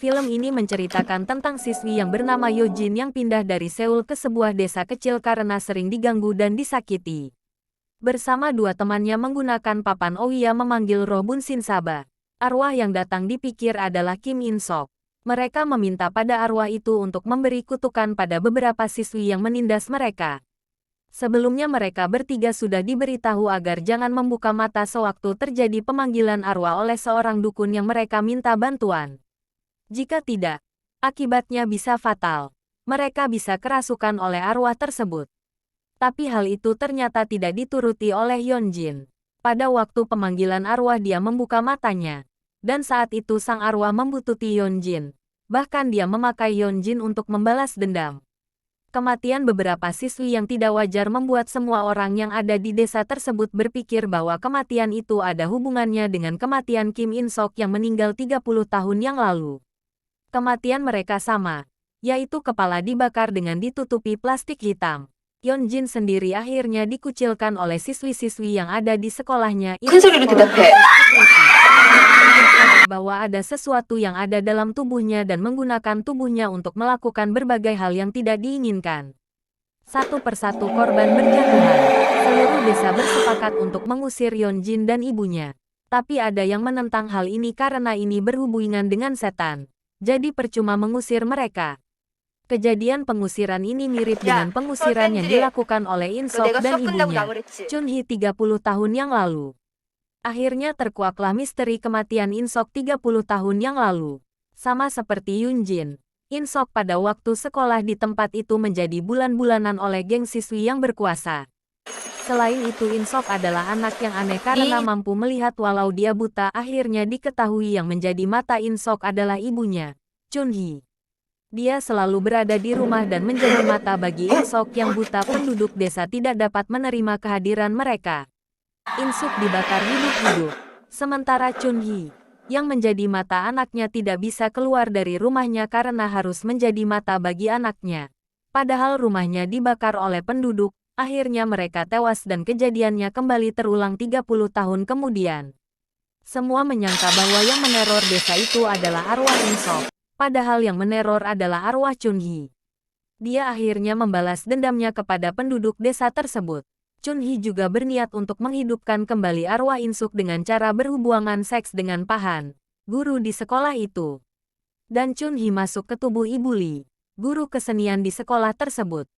Film ini menceritakan tentang siswi yang bernama Yojin yang pindah dari Seoul ke sebuah desa kecil karena sering diganggu dan disakiti. Bersama dua temannya menggunakan papan Oya memanggil roh Bun Sin Saba. Arwah yang datang dipikir adalah Kim In Sok. Mereka meminta pada arwah itu untuk memberi kutukan pada beberapa siswi yang menindas mereka. Sebelumnya mereka bertiga sudah diberitahu agar jangan membuka mata sewaktu terjadi pemanggilan arwah oleh seorang dukun yang mereka minta bantuan. Jika tidak, akibatnya bisa fatal. Mereka bisa kerasukan oleh arwah tersebut. Tapi hal itu ternyata tidak dituruti oleh Yeonjin. Pada waktu pemanggilan arwah dia membuka matanya. Dan saat itu sang arwah membuntuti Yeonjin. Bahkan dia memakai Yeonjin untuk membalas dendam. Kematian beberapa siswi yang tidak wajar membuat semua orang yang ada di desa tersebut berpikir bahwa kematian itu ada hubungannya dengan kematian Kim In Sok yang meninggal 30 tahun yang lalu. Kematian mereka sama, yaitu kepala dibakar dengan ditutupi plastik hitam. Yeonjin sendiri akhirnya dikucilkan oleh siswi-siswi yang ada di sekolahnya. 큰 소리로 대답해. Bahwa ada sesuatu yang ada dalam tubuhnya dan menggunakan tubuhnya untuk melakukan berbagai hal yang tidak diinginkan. Satu persatu korban berjatuhan. Seluruh desa bersepakat untuk mengusir Yeonjin dan ibunya. Tapi ada yang menentang hal ini karena ini berhubungan dengan setan. Jadi percuma mengusir mereka. Kejadian pengusiran ini mirip dengan pengusiran yang dilakukan oleh In Sok dan ibunya, Chun Hee 30 tahun yang lalu. Akhirnya terkuaklah misteri kematian In Sok 30 tahun yang lalu. Sama seperti Yeonjin, In Sok pada waktu sekolah di tempat itu menjadi bulan-bulanan oleh geng siswi yang berkuasa. Selain itu In Sok adalah anak yang aneh karena mampu melihat walau dia buta. Akhirnya diketahui yang menjadi mata In Sok adalah ibunya, Chun Hee. Dia selalu berada di rumah dan menjadi mata bagi In Sok yang buta. Penduduk desa tidak dapat menerima kehadiran mereka. In Sok dibakar hidup-hidup. Sementara Chun Hee, yang menjadi mata anaknya tidak bisa keluar dari rumahnya karena harus menjadi mata bagi anaknya. Padahal rumahnya dibakar oleh penduduk. Akhirnya mereka tewas dan kejadiannya kembali terulang 30 tahun kemudian. Semua menyangka bahwa yang meneror desa itu adalah arwah In Sok. Padahal yang meneror adalah arwah Chun Hee. Dia akhirnya membalas dendamnya kepada penduduk desa tersebut. Chun Hee juga berniat untuk menghidupkan kembali arwah In Sok dengan cara berhubungan seks dengan Pahan, guru di sekolah itu. Dan Chun Hee masuk ke tubuh Ibu Lee, guru kesenian di sekolah tersebut.